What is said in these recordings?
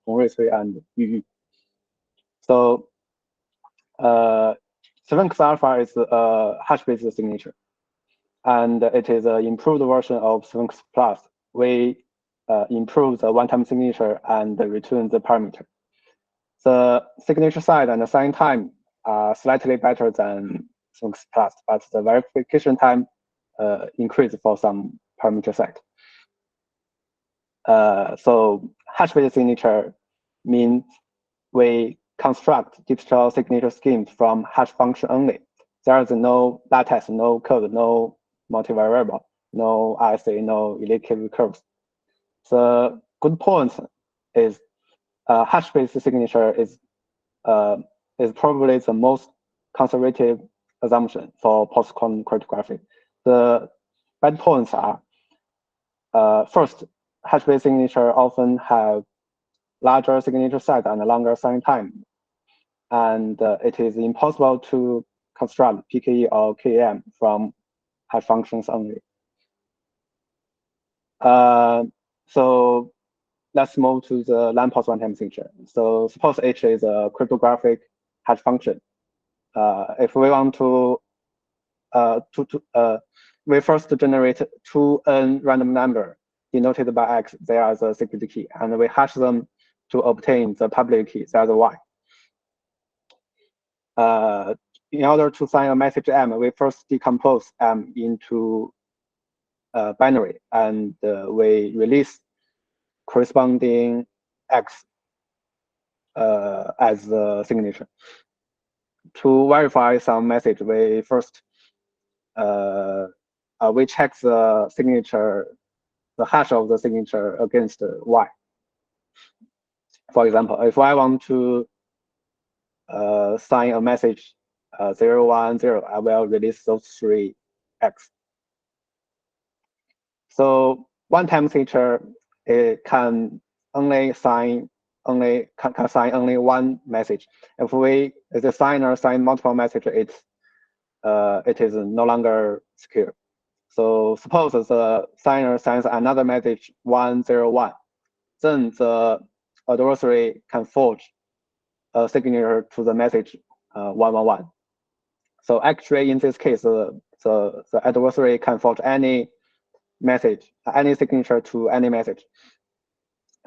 洪瑞崔and Yu Yu. So Sphinx Alpha is a hash-based signature, and it is an improved version of Sphinx Plus. We improve the one-time signature and return the parameter. The signature size and the sign time are slightly better than Sphinx Plus, but the verification time increased for some parameter set. So hash-based signature means we construct digital signature schemes from hash function only. There is no latex, no code, no multivariable, no RSA, no elliptic recurves. The good point is hash-based signature is probably the most conservative assumption for post-quantum cryptography. The bad points are first, hash-based signature often have larger signature size and longer sign time, and it is impossible to construct PKE or KEM from hash functions only. So let's move to the Lamport one-time signature. So suppose H is a cryptographic hash function. If we want to we first generate 2n random number denoted by X, they are the secret key, and we hash them to obtain the public key, they are the Y. In order to sign a message M, we first decompose M into binary, and we release corresponding X as the signature. To verify some message, we first we check the signature, the hash of the signature against Y. For example, if I want to sign a message 010, I will release those three X. So one-time signature, it can only sign only one message. If the signer sign multiple messages, it is no longer secure. So suppose the signer signs another message 101, then the adversary can forge a signature to the message 111. So actually, in this case, the adversary can forge any message, any signature to any message.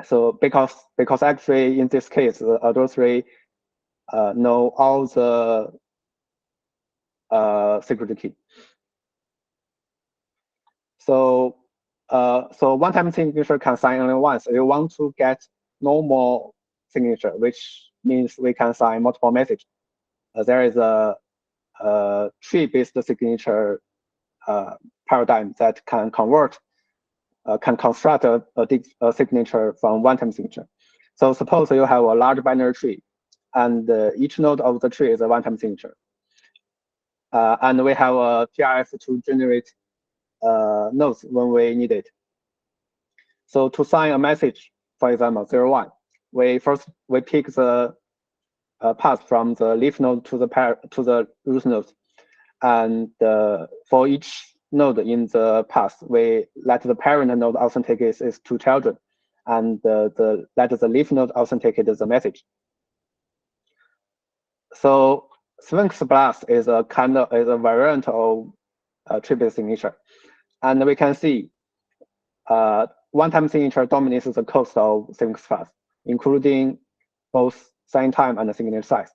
So because actually in this case, the adversary know all the secret key. So one-time signature can sign only once. We want to get normal signature, which means we can sign multiple messages. There is a tree-based signature paradigm that can construct a signature from one-time signature. So suppose you have a large binary tree, and each node of the tree is a one-time signature. And we have a TRF to generate nodes when we need it. So to sign a message, for example, 01, we pick the path from the leaf node to the root node, and for each node in the path, we let the parent node authenticate its two children, and let the leaf node authenticate the message. So Sphinx Plus is a variant of tree-based signature, and we can see one-time signature dominates the cost of Sphinx Plus, including both sign time and signature size.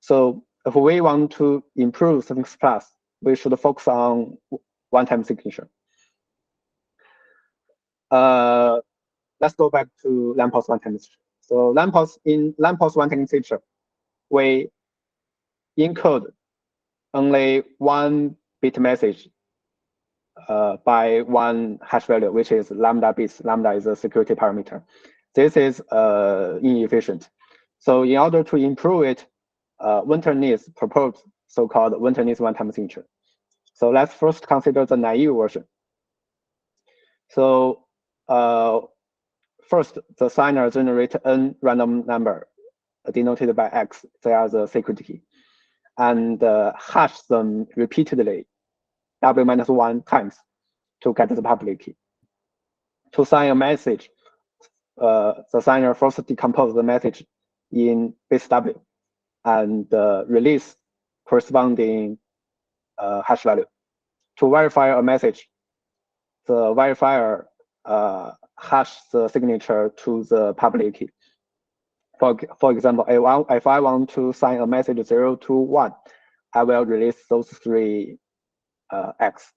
So if we want to improve Sphinx Plus, we should focus on one-time signature. Let's go back to Lamport one-time signature. So Lamport one-time signature, we encode only one bit message by one hash value, which is lambda bits. Lambda is a security parameter. This is inefficient. So in order to improve it, Winter-Nees proposed so-called Winter-Nees one-time signature. So let's first consider the naive version. So first, the signer generates n random number denoted by X. They are the secret key, and hash them repeatedly, W-1 times, to get the public key. To sign a message, the signer first decompose the message in base W and release corresponding hash value. To verify a message, the verifier hash the signature to the public key. For example, if I want to sign a message 0 to 1, I will release those three X.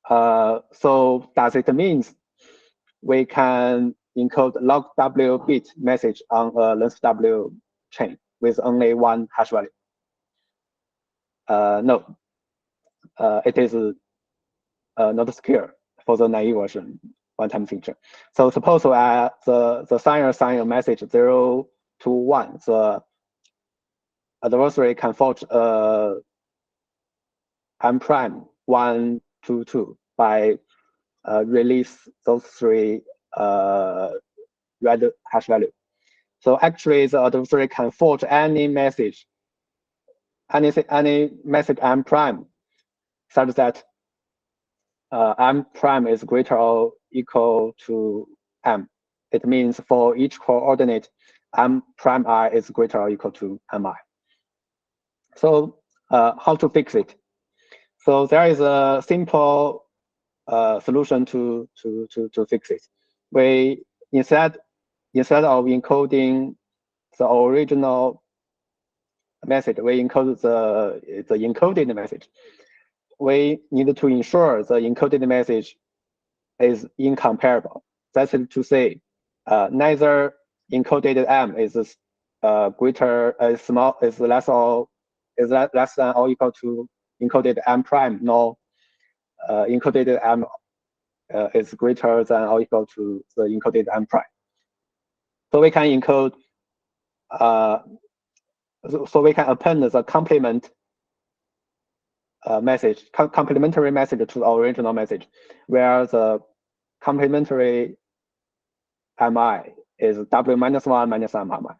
So does it mean we can encode log W bit message on a length W chain with only one hash value? No, it is not secure for the naive version one-time signature. So suppose the signer sign a message 0 to 1, the adversary can forge M prime 1 to 2 by release those three red hash value. So actually, the adversary can forge any message, any message M prime, such that M prime is greater or equal to M. It means for each coordinate, M prime I is greater or equal to Mi. So how to fix it? So there is a simple solution to fix it. We instead of encoding the original message, we encode the encoded message. We need to ensure the encoded message is incomparable. That's to say, neither encoded M is greater, small, is less than or equal to encoded M prime, nor encoded M is greater than or equal to the encoded M prime. So we can encode, so we can append the complement complementary message to the original message, where the complementary Mi is W minus 1 minus Mi.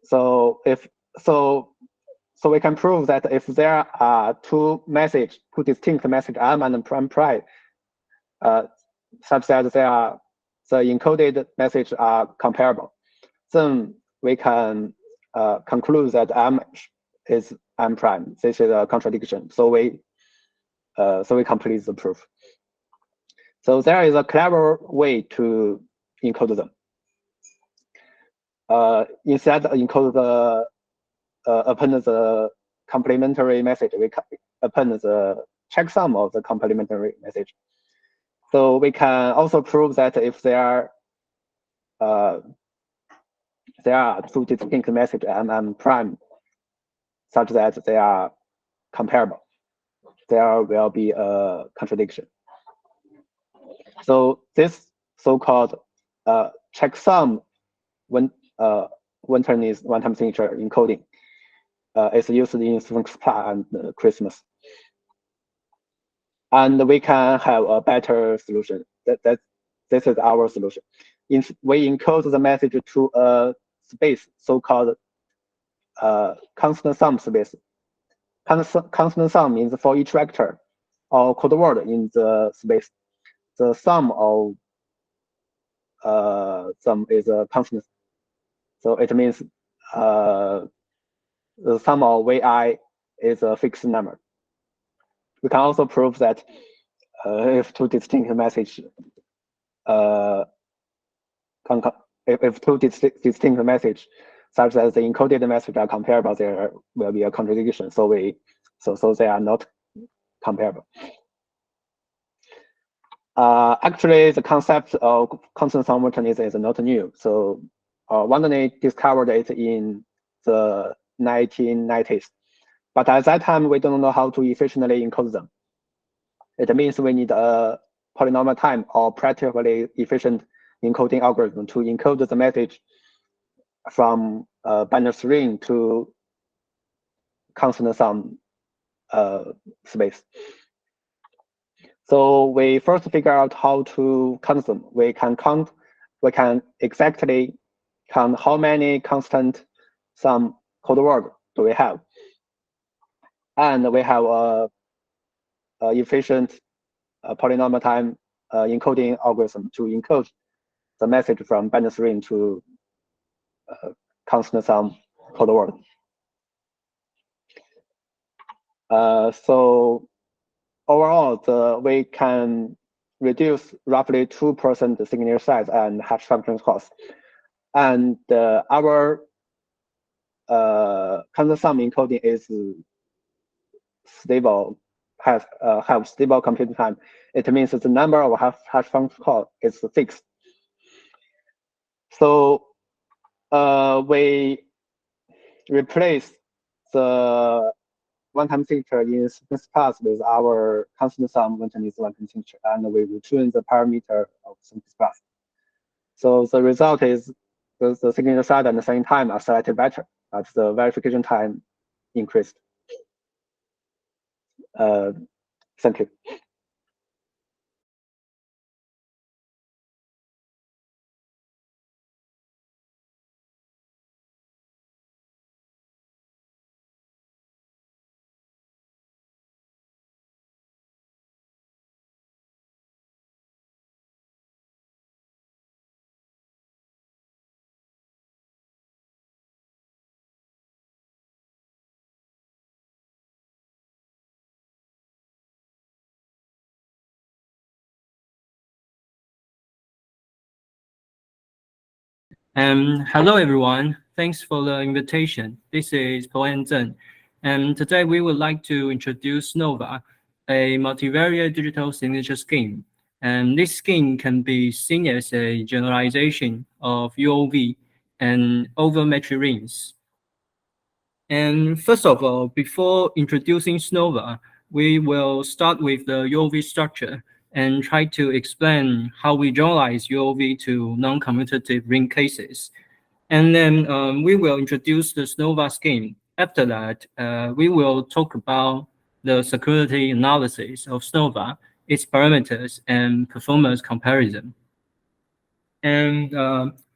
So we can prove that if there are two distinct message M and M prime, such that the encoded message are comparable, then we can conclude that M is M prime. This is a contradiction. So we complete the proof. So there is a clever way to encode them. Instead of encode append the complementary message, we append the checksum of the complementary message. So we can also prove that if there are two distinct messages M prime, such that they are comparable, there will be a contradiction. So this so-called checksum one-time signature encoding is used in Sphinx and Christmas. And we can have a better solution. This is our solution. We encode the message to a space, so-called constant sum space. Constant sum means for each vector or code word in the space, the sum of sum is a constant. So it means the sum of vi is a fixed number. We can also prove that if two distinct messages, if two distinct messages, such as the encoded message are comparable, there will be a contradiction. So they are not comparable. Actually, the concept of constant sum mechanism is not new. So Wandany discovered it in the 1990s. But at that time, we don't know how to efficiently encode them. It means we need a polynomial time or practically efficient encoding algorithm to encode the message from binary string to constant sum space. So we first figure out how to count them. We can exactly count how many constant sum code word do we have. And we have a efficient polynomial time encoding algorithm to encode the message from binary string to constant sum code word. So overall, we can reduce roughly 2% the signature size and hash function cost. And our constant sum encoding is stable, have stable computing time. It means that the number of hash function call is fixed. So we replace the one-time signature in this class with our constant sum one-time signature, and we return the parameter of this class. So the result is the signature size and the same time are slightly better, but the verification time increased. Thank you. Hello, everyone. Thanks for the invitation. This is Tseng, and today we would like to introduce SNOVA, a multivariate digital signature scheme. And this scheme can be seen as a generalization of UOV and over metric rings. And first of all, before introducing SNOVA, we will start with the UOV structure and try to explain how we generalize UOV to non-commutative ring cases. And then we will introduce the SNOVA scheme. After that, we will talk about the security analysis of SNOVA, its parameters, and performance comparison. And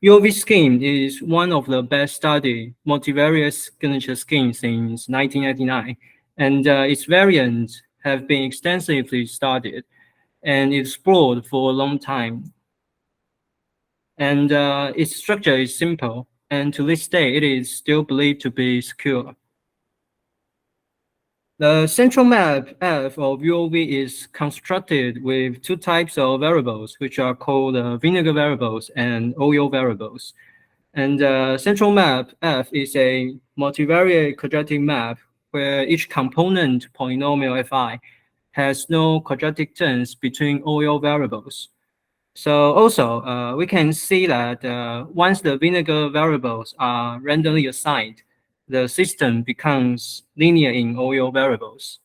UOV scheme is one of the best studied multivariate signature schemes since 1999, and its variants have been extensively studied and explored for a long time. And its structure is simple, and to this day, it is still believed to be secure. The central map F of UOV is constructed with two types of variables, which are called vinegar variables and oil variables. And central map F is a multivariate quadratic map where each component polynomial Fi has no quadratic terms between oil variables. So also, we can see that once the vinegar variables are randomly assigned, the system becomes linear in oil variables.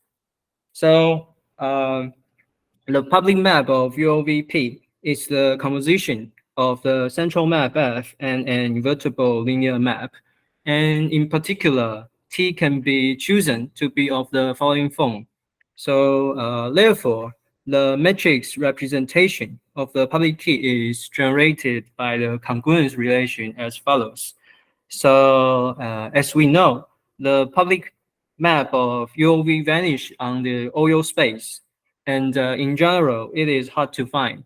So the public map of UOVP is the composition of the central map F and an invertible linear map. And in particular, T can be chosen to be of the following form. So therefore, the matrix representation of the public key is generated by the congruence relation as follows. So as we know, the public map of UOV vanish on the oil space, and in general, it is hard to find.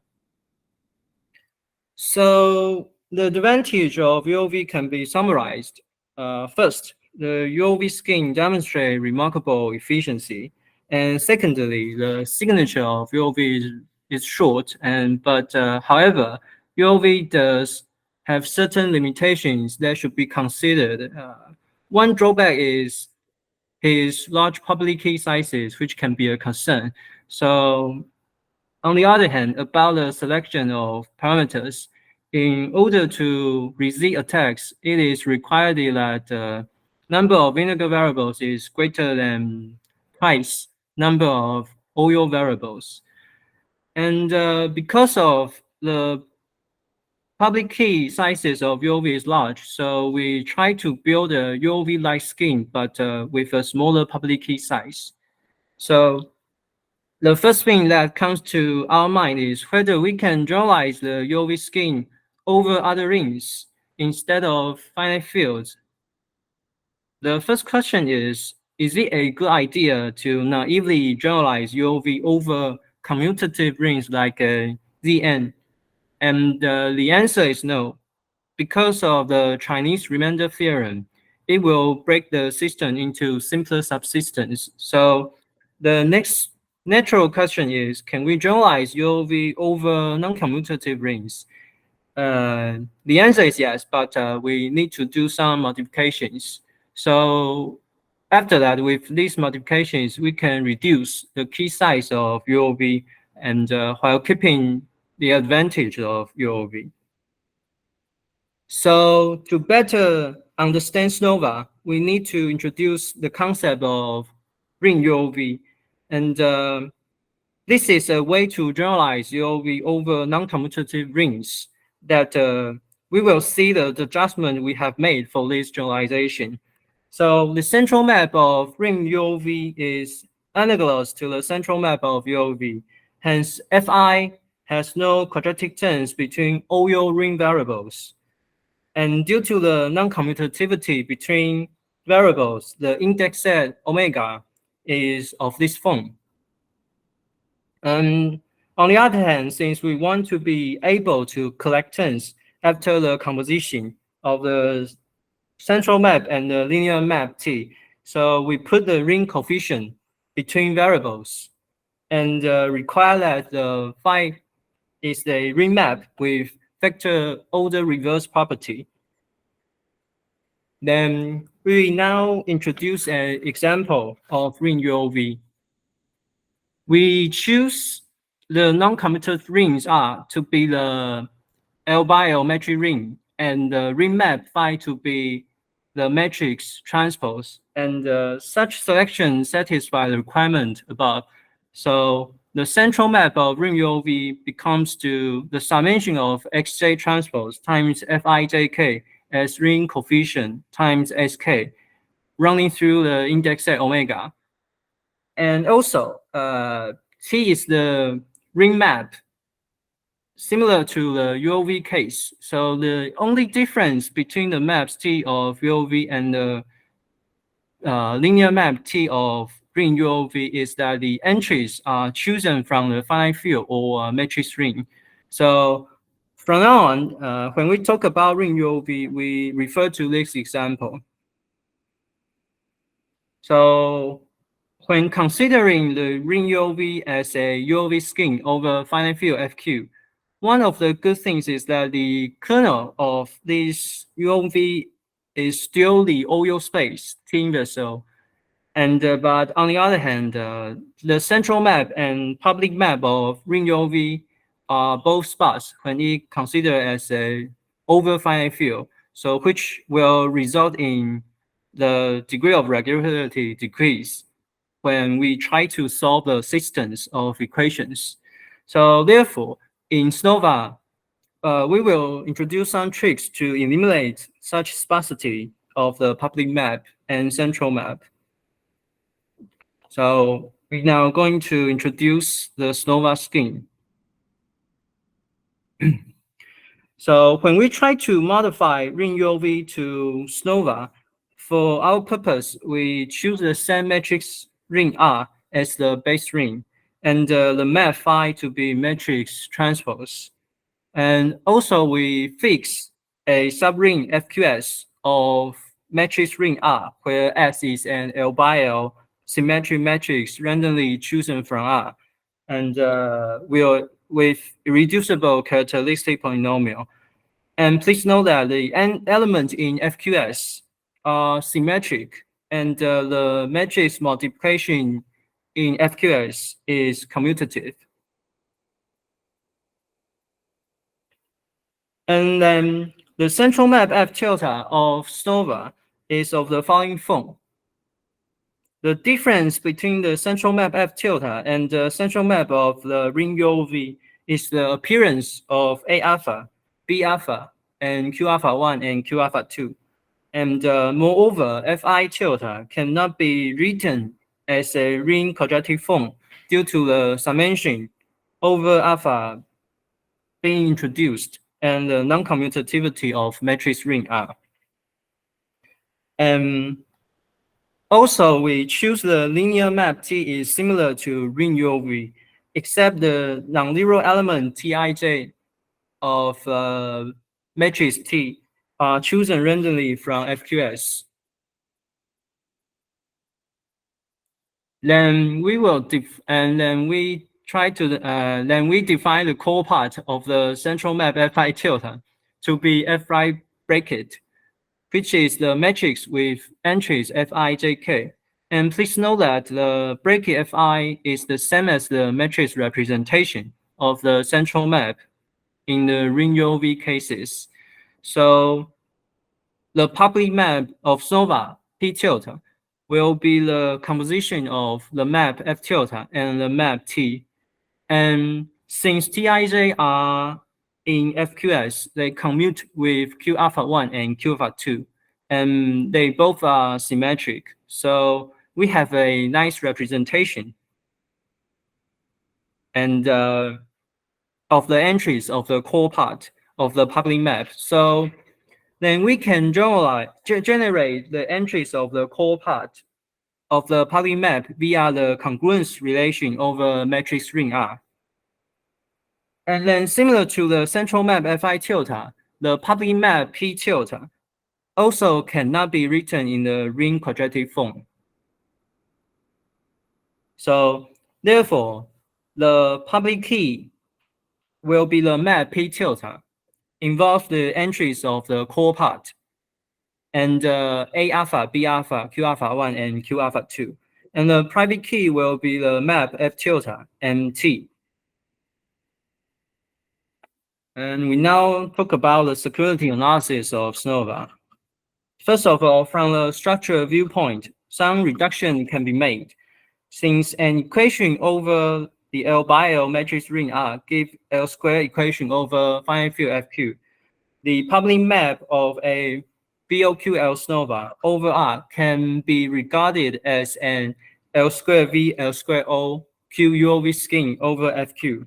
So the advantage of UOV can be summarized. First, the UOV scheme demonstrates remarkable efficiency. And secondly, the signature of UOV is short, but however, UOV does have certain limitations that should be considered. One drawback is his large public key sizes, which can be a concern. So on the other hand, about the selection of parameters, in order to resist attacks, it is required that the number of vinegar variables is greater than twice number of oil variables. And because of the public key sizes of UOV is large, so we try to build a UOV-like scheme, but with a smaller public key size. So the first thing that comes to our mind is whether we can generalize the UOV scheme over other rings instead of finite fields. The first question is it a good idea to naively generalize UOV over commutative rings like Zn? And the answer is no. Because of the Chinese remainder theorem, it will break the system into simpler subsystems. So the next natural question is, can we generalize UOV over non-commutative rings? The answer is yes, but we need to do some modifications. So after that, with these modifications, we can reduce the key size of UOV and while keeping the advantage of UOV. So to better understand SNOVA, we need to introduce the concept of ring UOV. And this is a way to generalize UOV over non-commutative rings that we will see the adjustment we have made for this generalization. So the central map of ring UOV is analogous to the central map of UOV. Hence, Fi has no quadratic terms between OU ring variables. And due to the non-commutativity between variables, the index set omega is of this form. And on the other hand, since we want to be able to collect terms after the composition of the central map and the linear map T, so we put the ring coefficient between variables and require that the phi is a ring map with vector order reverse property. Then we now introduce an example of ring UOV. We choose the non-commutative rings R to be the L by L metric ring, and the ring map phi to be the matrix transpose. And such selection satisfies the requirement above. So the central map of ring UOV becomes to the summation of xj transpose times Fijk as ring coefficient times sk, running through the index set omega. And also, T is the ring map similar to the UOV case. So the only difference between the maps T of UOV and the linear map T of ring UOV is that the entries are chosen from the finite field or matrix ring. So from now on, when we talk about ring UOV, we refer to this example. So when considering the ring UOV as a UOV scheme over finite field FQ, one of the good things is that the kernel of this UOV is still the OU space T inverse. And but on the other hand, the central map and public map of ring UOV are both sparse when it considered as a over finite field, so which will result in the degree of regularity decrease when we try to solve the systems of equations. So therefore, in SNOVA, we will introduce some tricks to eliminate such sparsity of the public map and central map. So we're now going to introduce the SNOVA scheme. So when we try to modify ring UOV to SNOVA, for our purpose, we choose the same matrix ring R as the base ring, and the map phi to be matrix transpose. And also we fix a subring FQS of matrix ring R, where S is an L by L symmetric matrix randomly chosen from R, and will with irreducible characteristic polynomial. And please note that the element in FQS are symmetric, and the matrix multiplication in FQS is commutative. And then the central map F tilde of SNOVA is of the following form. The difference between the central map F tilde and the central map of the ring UOV is the appearance of A alpha, B alpha, and Q alpha 1 and Q alpha 2. And moreover, Fi tilde cannot be written as a ring quadratic form due to the summation over alpha being introduced and the non-commutativity of matrix ring R. And also, we choose the linear map T is similar to ring UOV except the non-zero element Tij of matrix T are chosen randomly from FQS. Then we will then we define the core part of the central map Fi tilde to be Fi bracket, which is the matrix with entries Fi, Jk. And please note that the bracket Fi is the same as the matrix representation of the central map in the ring UOV cases. So the public map of SNOVA P tilde will be the composition of the map F tilde and the map T. And since Tij are in FQS, they commute with Q alpha 1 and Q alpha 2, and they both are symmetric. So we have a nice representation and of the entries of the core part of the public map. So then we can generate the entries of the core part of the public map via the congruence relation over matrix ring R. And then similar to the central map Fi tilde, the public map P tilde also cannot be written in the ring quadratic form. So therefore, the public key will be the map P tilde, involve the entries of the core part, and A alpha, B alpha, Q alpha 1, and Q alpha 2. And the private key will be the map F tilde and T. And we now talk about the security analysis of SNOVA. First of all, from the structural viewpoint, some reduction can be made. Since an equation over the L by L matrix ring R gives L square equation over finite field FQ, the public map of a BOQL SNOVA over R can be regarded as an L square V L square O Q UOV scheme over FQ.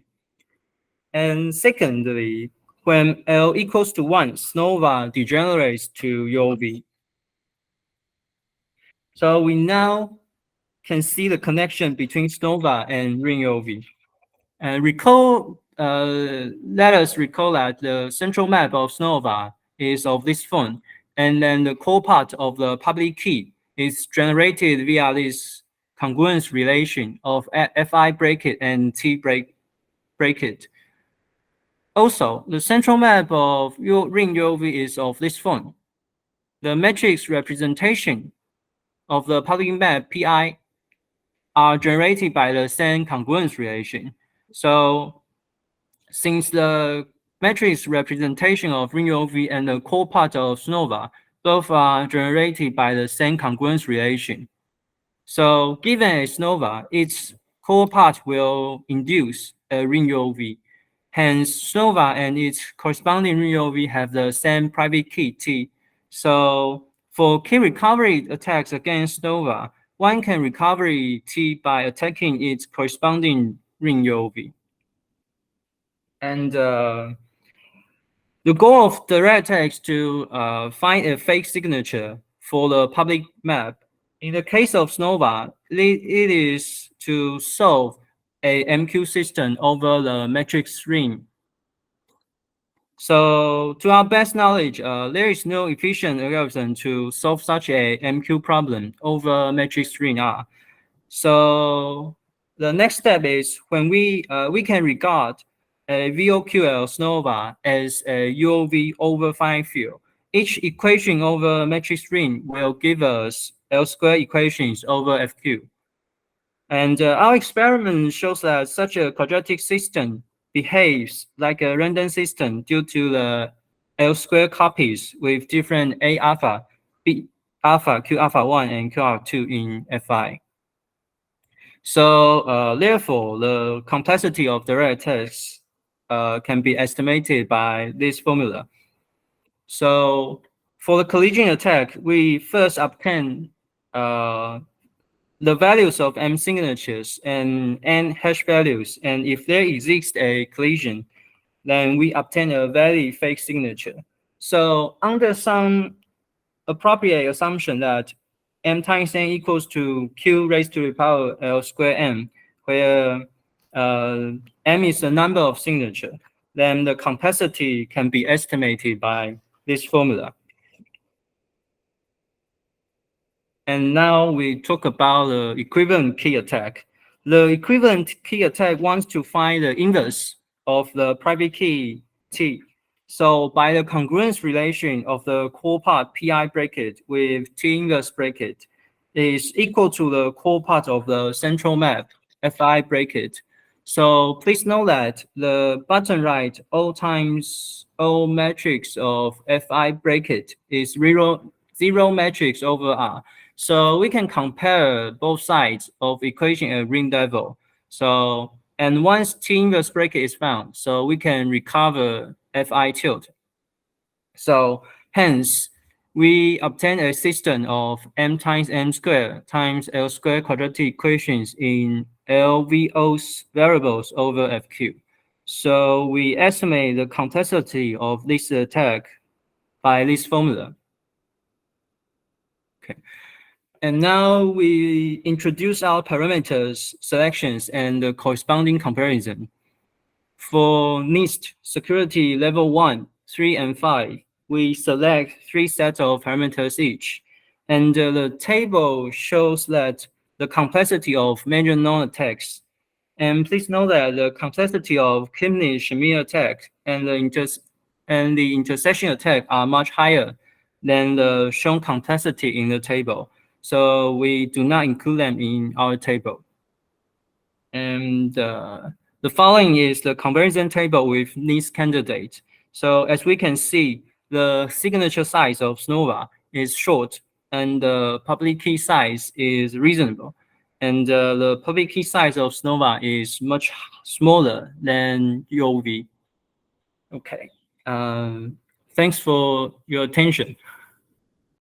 And secondly, when L equals to 1, SNOVA degenerates to UOV. So we now can see the connection between SNOVA and ring UOV. And let us recall that the central map of SNOVA is of this form, and then the core part of the public key is generated via this congruence relation of Fi bracket and T bracket. Also, the central map of ring UOV is of this form. The matrix representation of the public map Pi are generated by the same congruence relation. So since the matrix representation of ring UOV and the core part of SNOVA both are generated by the same congruence relation. So given a SNOVA, its core part will induce a ring UOV. Hence, SNOVA and its corresponding ring UOV have the same private key T. So for key recovery attacks against SNOVA, one can recover T by attacking its corresponding ring UOV. And the goal of the red attacks to find a fake signature for the public map. In the case of SNOVA, it is to solve a MQ system over the matrix ring. So to our best knowledge, there is no efficient algorithm to solve such a MQ problem over matrix ring R. So the next step is when we can regard a VOQL SNOVA as a UOV over finite field. Each equation over matrix ring will give us L square equations over FQ. And our experiment shows that such a quadratic system behaves like a random system due to the L square copies with different A alpha, B alpha, Q alpha 1, and Q alpha 2 in Fi. So therefore, the complexity of the red attacks can be estimated by this formula. So for the collision attack, we first obtain the values of M signatures and N hash values. And if there exists a collision, then we obtain a valid fake signature. So under some appropriate assumption that M times N equals to Q raised to the power L square M, where M is the number of signature, then the complexity can be estimated by this formula. And now we talk about the equivalent key attack. The equivalent key attack wants to find the inverse of the private key T. So by the congruence relation of the core part PI bracket with T inverse bracket is equal to the core part of the central map FI bracket. So please know that the bottom right O times O matrix of FI bracket is zero matrix over R. So we can compare both sides of equation at ring level. So, and once T inverse bracket is found, so we can recover Fi tilt. So hence, we obtain a system of M times M squared times L squared quadratic equations in LVO's variables over FQ. So we estimate the complexity of this attack by this formula. Okay. And now we introduce our parameters, selections, and the corresponding comparison. For NIST security level 1, 3, and 5, we select 3 sets of parameters each. And the table shows that the complexity of major known attacks. And please note that the complexity of Kipnis-Shamir attack and the intersection attack are much higher than the shown complexity in the table. So we do not include them in our table. And the following is the comparison table with NIST candidate. So as we can see, the signature size of SNOVA is short and the public key size is reasonable. And the public key size of SNOVA is much smaller than UOV. Okay. Thanks for your attention.